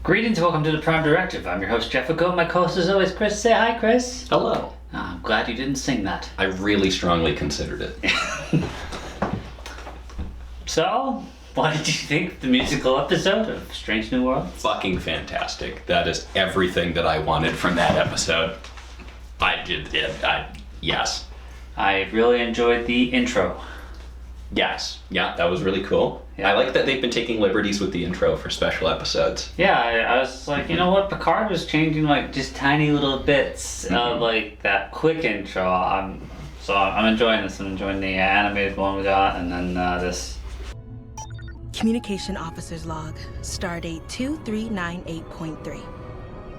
Greetings, welcome to the Prime Directive. I'm your host, Jefficho. My co-host is always Chris. Say hi, Chris. Hello. I'm glad you didn't sing that. I really strongly considered it. So, what did you think of the musical episode of Strange New Worlds? Fucking fantastic. That is everything that I wanted from that episode. Yes. I really enjoyed the intro. Yes. Yeah, that was really cool. Yeah. I like that they've been taking liberties with the intro for special episodes. Yeah, I was like, you know what? Picard was changing like just tiny little bits of like that quick intro. I'm enjoying this. I'm enjoying the animated one we got, and then this. Communication Officer's Log, Stardate 2398.3.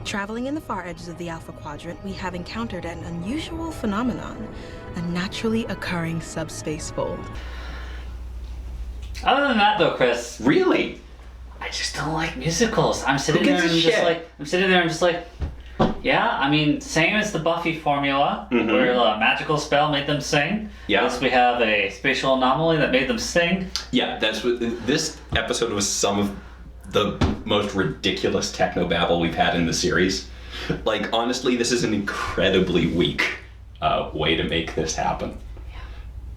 Traveling in the far edges of the Alpha Quadrant, we have encountered an unusual phenomenon, a naturally occurring subspace fold. Other than that, though, Chris, Really? I just don't like musicals. I'm sitting Who there gives and a just shit? like, yeah. I mean, same as the Buffy formula, where a magical spell made them sing. Yeah. Yes, we have a spatial anomaly that made them sing. Yeah, that's what this episode was. Some of the most ridiculous technobabble we've had in the series. Like, honestly, this is an incredibly weak way to make this happen.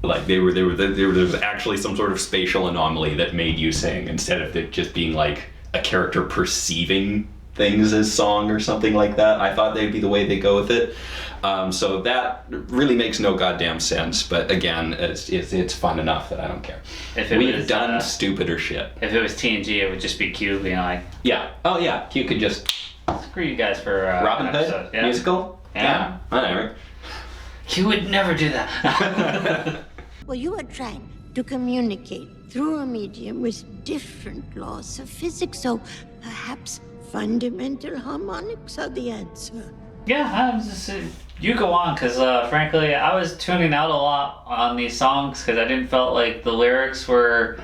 Like, there was actually some sort of spatial anomaly that made you sing, instead of it just being like a character perceiving things as song or something like that. I thought they'd be the way they go with it. So that really makes no goddamn sense. But again, it's fun enough that I don't care. We've done stupider shit. If it was TNG, it would just be Q being like, Yeah. Oh yeah. You could just screw you guys for Robin an Hood episode. Yeah. musical. Yeah. Whatever. You would never do that. Well, you are trying to communicate through a medium with different laws of physics, so perhaps fundamental harmonics are the answer. Yeah, I was just, you go on, because frankly, I was tuning out a lot on these songs because I didn't felt like the lyrics were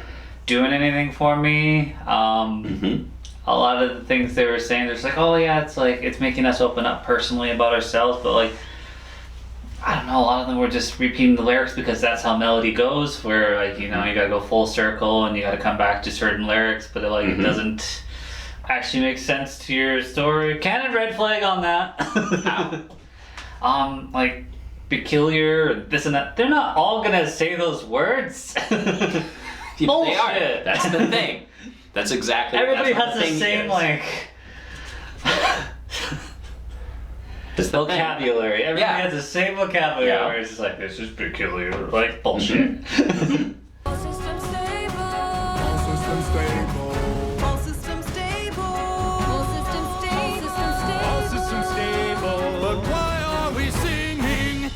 doing anything for me. A lot of the things they were saying, they're just like, oh yeah, it's making us open up personally about ourselves, but like, I don't know, a lot of them were just repeating the lyrics because that's how melody goes, where like, you know, you gotta go full circle and you gotta come back to certain lyrics, but it doesn't actually make sense to your story. Canon red flag on that. Like peculiar, this and that. They're not all gonna say those words. Bullshit. They are. That's the thing. That's exactly. Everybody that's has the same like vocabulary. Everybody has the same vocabulary. Yeah. Where it's just like, this is peculiar. Like bullshit. All systems stable. All systems stable. All systems stable. All systems stable. All systems stable. But why are we singing?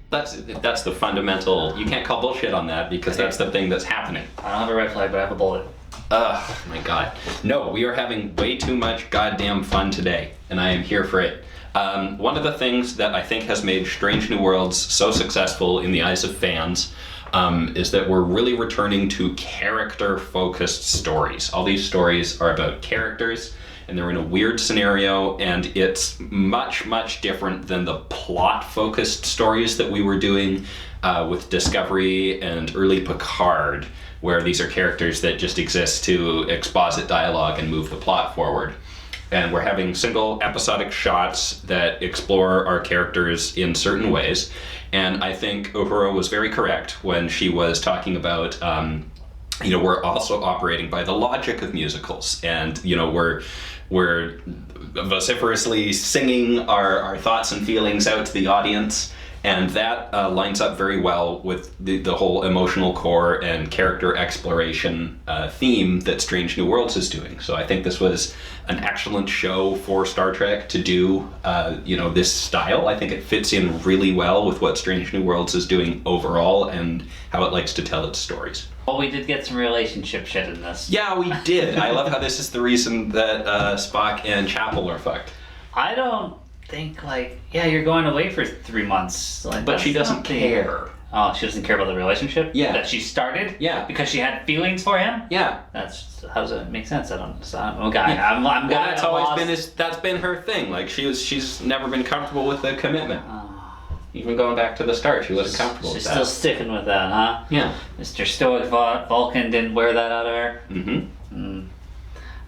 That's the fundamental. You can't call bullshit on that because that's the thing that's happening. I don't have a red flag, but I have a bullet. Ugh, my god. No, we are having way too much goddamn fun today, and I am here for it. One of the things that I think has made Strange New Worlds so successful in the eyes of fans is that we're really returning to character-focused stories. All these stories are about characters, and they're in a weird scenario, and it's much, much different than the plot-focused stories that we were doing with Discovery and early Picard, where these are characters that just exist to exposit dialogue and move the plot forward. And we're having single episodic shots that explore our characters in certain ways. And I think Uhura was very correct when she was talking about, we're also operating by the logic of musicals. And, we're vociferously singing our thoughts and feelings out to the audience. And that lines up very well with the whole emotional core and character exploration theme that Strange New Worlds is doing. So I think this was an excellent show for Star Trek to do, this style. I think it fits in really well with what Strange New Worlds is doing overall and how it likes to tell its stories. Well, we did get some relationship shit in this. Yeah, we did. I love how this is the reason that Spock and Chapel are fucked. I don't think you're going away for 3 months. But she doesn't care. Oh, she doesn't care about the relationship? Yeah. That she started? Yeah. Because she had feelings for him? Yeah. How does that make sense? I don't understand. I'm a guy. I'm Well, guy. that's always that's been her thing. Like she's never been comfortable with the commitment. Even going back to the start, she wasn't comfortable with that. She's still sticking with that, huh? Yeah. Mr. Stoic Vulcan didn't wear that out of her? Mm-hmm.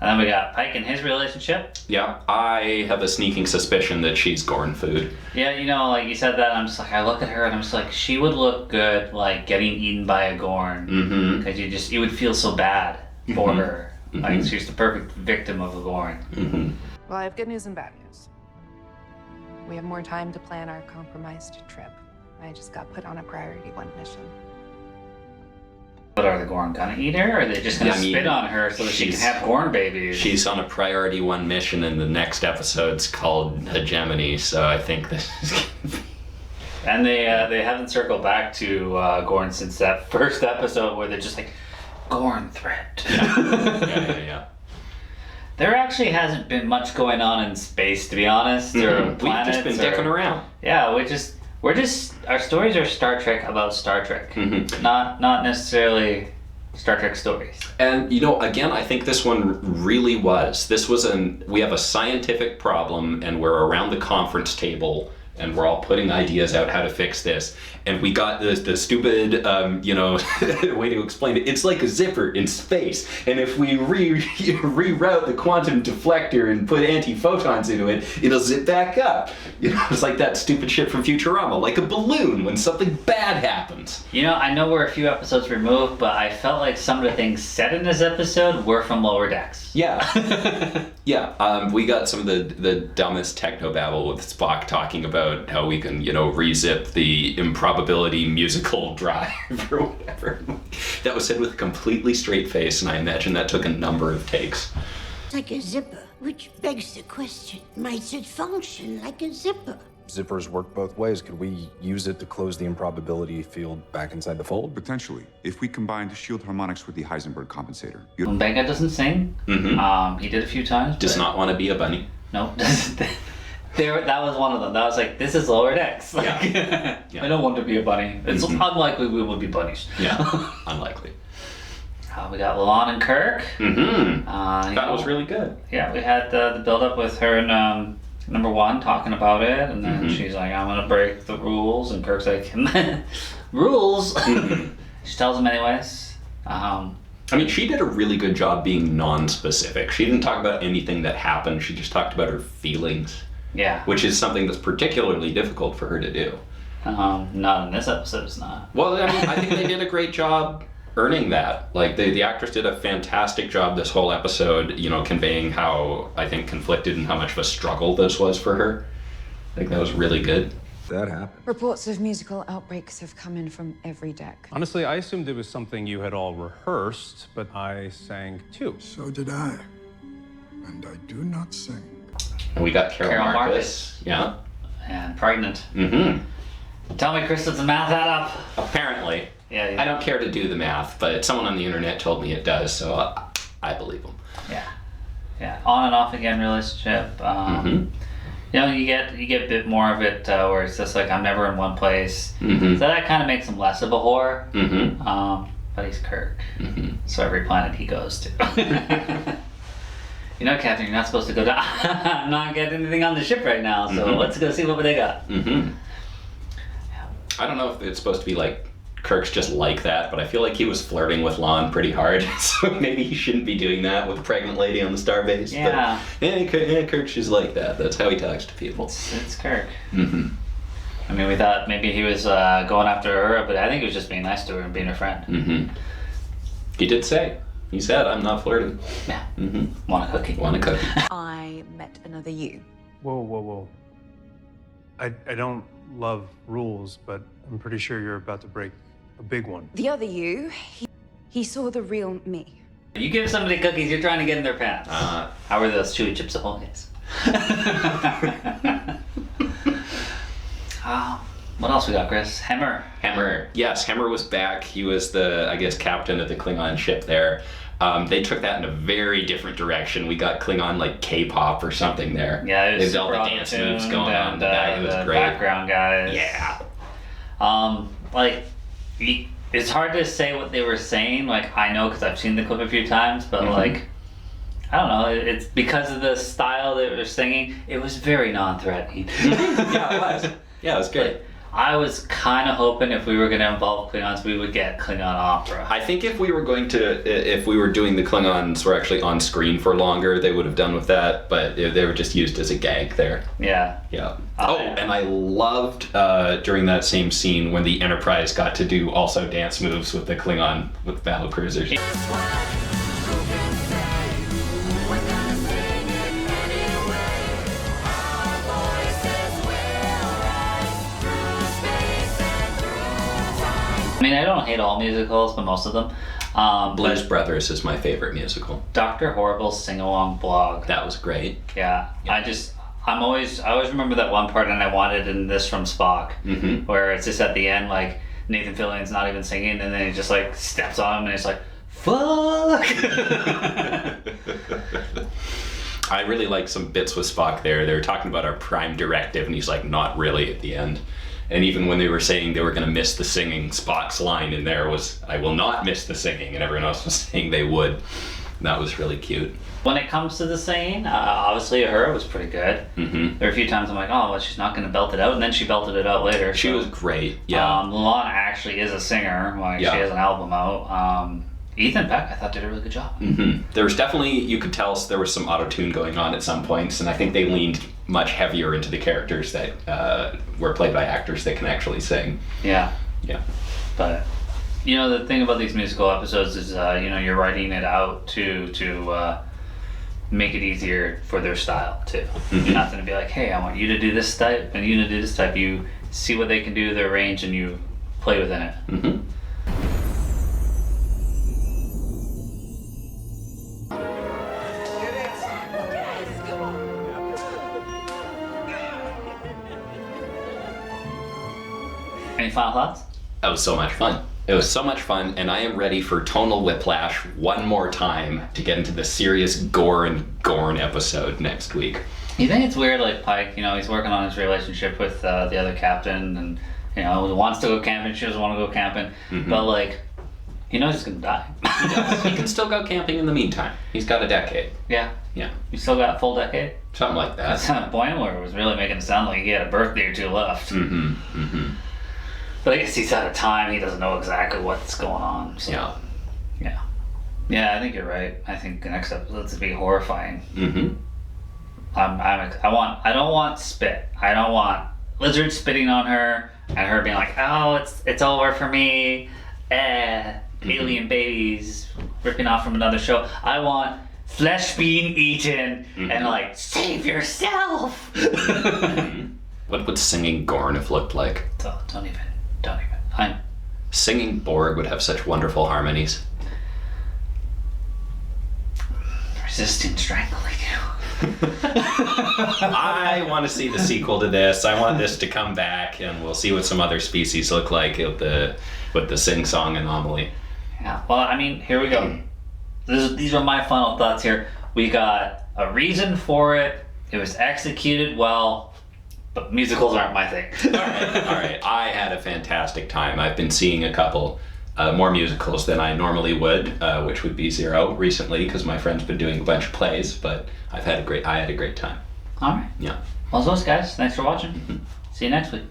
And then we got Pike and his relationship. Yeah, I have a sneaking suspicion that she's Gorn food. Yeah, you know, like you said that, I'm just like, I look at her and I'm just like, she would look good, like, getting eaten by a Gorn. Because you would feel so bad for her. Like, she's the perfect victim of a Gorn. Well, I have good news and bad news. We have more time to plan our compromised trip. I just got put on a priority 1 mission. But are the Gorn gonna eat her, or are they just gonna spit on her so that she can have Gorn babies? She's on a priority 1 mission, and the next episode's called Hegemony, so I think this is... And they haven't circled back to Gorn since that first episode where they're just like, Gorn threat. Yeah. There actually hasn't been much going on in space, to be honest. Or planets. We've just been dicking around. Yeah, our stories are Star Trek about Star Trek, not necessarily Star Trek stories. And you know, again, I think this one really was. We have a scientific problem, and we're around the conference table, and we're all putting ideas out how to fix this. And we got the stupid, way to explain it. It's like a zipper in space. And if we reroute the quantum deflector and put anti-photons into it, it'll zip back up. You know, it's like that stupid shit from Futurama, like a balloon when something bad happens. You know, I know we're a few episodes removed, but I felt like some of the things said in this episode were from Lower Decks. Yeah. We got some of the dumbest technobabble with Spock talking about how we can, re-zip the improbability musical drive or whatever. That was said with a completely straight face, and I imagine that took a number of takes. Like a zipper, which begs the question, might it function like a zipper? Zippers work both ways. Could we use it to close the improbability field back inside the fold? Potentially, if we combined shield harmonics with the Heisenberg compensator. Benga doesn't sing. He did a few times. Does not want to be a bunny. No, that was one of them. That was like, this is Lower Decks. Like, I don't want to be a bunny. It's unlikely we would be bunnies. Yeah, unlikely. We got Lalon and Kirk. That was really good. Yeah, we had the build-up with her and number 1 talking about it, and then she's like, I'm gonna break the rules, and Kirk's like, rules? She tells him anyways. She did a really good job being non-specific. She didn't talk about anything that happened, she just talked about her feelings. Yeah. Which is something that's particularly difficult for her to do. Not in this episode, it's not. Well, I think they did a great job earning that. Like, the actress did a fantastic job this whole episode, conveying how, I think, conflicted and how much of a struggle this was for her. I think that was really good. That happened. Reports of musical outbreaks have come in from every deck. Honestly, I assumed it was something you had all rehearsed, but I sang too. So did I. And I do not sing. And we got Carol Marcus. Yeah. And pregnant. Tell me Chris doesn't math that up. Apparently. Yeah. I don't care to do the math, but someone on the internet told me it does, so I believe them. Yeah. On and off again relationship. You get a bit more of it where it's just like, I'm never in one place. So that kind of makes him less of a whore. But he's Kirk. So every planet he goes to. Captain, you're not supposed to go down. I'm not getting anything on the ship right now, so let's go see what they got. I don't know if it's supposed to be like Kirk's just like that, but I feel like he was flirting with Lon pretty hard, so maybe he shouldn't be doing that with a pregnant lady on the starbase. Yeah. But, Kirk's just like that. That's how he talks to people. It's Kirk. We thought maybe he was going after her, but I think he was just being nice to her and being her friend. He did say. He said, I'm not flirting. Yeah. Want a cookie. Want a cookie. I met another you. Whoa. I don't love rules, but I'm pretty sure you're about to break a big one. The other you, he saw the real me. You give somebody cookies, you're trying to get in their pants. How are those chewy chips Ahoy's? What else we got, Chris? Hemmer. Yes, Hemmer was back. He was the, captain of the Klingon ship there. They took that in a very different direction. We got Klingon like K-pop or something there. Yeah, it was all the dance moves going on in the back. It was great. Background guys. Yeah. It's hard to say what they were saying. Like, I know because I've seen the clip a few times, but I don't know. It's because of the style that they're singing. It was very non-threatening. Yeah, it was. Yeah, it was great. I was kind of hoping if we were going to involve Klingons, we would get Klingon opera. I think if we were doing the Klingons were actually on screen for longer, they would have done with that, but they were just used as a gag there. Yeah. Yeah. And I loved during that same scene when the Enterprise got to do also dance moves with the Klingon, with battle cruisers. I mean, I don't hate all musicals, but most of them. Blues Brothers is my favorite musical. Dr. Horrible's sing-along blog. That was great. Yeah. I always remember that one part, and I wanted in this from Spock, where it's just at the end, like, Nathan Fillion's not even singing, and then he just, like, steps on him, and it's like, fuck! I really like some bits with Spock there. They were talking about our prime directive, and he's like, not really at the end. And even when they were saying they were going to miss the singing, Spock's line in there was, I will not miss the singing, and everyone else was saying they would. And that was really cute. When it comes to the singing, obviously Uhura was pretty good. There were a few times I'm like, oh, well, she's not going to belt it out, and then she belted it out later. She was great, yeah. Lana actually is a singer, she has an album out. Ethan Peck, I thought, did a really good job. There was definitely, you could tell there was some auto-tune going on at some points, and I think they leaned much heavier into the characters that were played by actors that can actually sing. Yeah. Yeah. But, you know, the thing about these musical episodes is, you're writing it out to make it easier for their style, too. You're not going to be like, hey, I want you to do this type, and you to do this type. You see what they can do, their range, and you play within it. Any final thoughts? That was so much fun. It was so much fun, and I am ready for tonal whiplash one more time to get into the serious gore and Gorn episode next week. You think it's weird, like Pike, he's working on his relationship with the other captain, and, he wants to go camping, she doesn't want to go camping, but, like, he knows he's going to die. He can still go camping in the meantime. He's got a decade. Yeah. Yeah. You still got a full decade? Something like that. That's not a point where it was really making it sound like he had a birthday or two left. But I guess he's out of time. He doesn't know exactly what's going on. So. Yeah, I think you're right. I think the next episode's gonna be horrifying. I don't want spit. I don't want lizard spitting on her and her being like, oh, it's over for me. Alien babies ripping off from another show. I want flesh being eaten and like, save yourself. What would singing Gorn have looked like? Don't even. Singing Borg would have such wonderful harmonies. Resisting strangling you. I want to see the sequel to this. I want this to come back, and we'll see what some other species look like with the sing-song anomaly. Yeah, well, I mean, here we go. These are my final thoughts here. We got a reason for it. It was executed well. But musicals aren't my thing. All right. I had a fantastic time. I've been seeing a couple more musicals than I normally would, which would be Zero recently, because my friend's been doing a bunch of plays. But I had a great time. All right. Yeah. Well, as always, guys, thanks for watching. See you next week.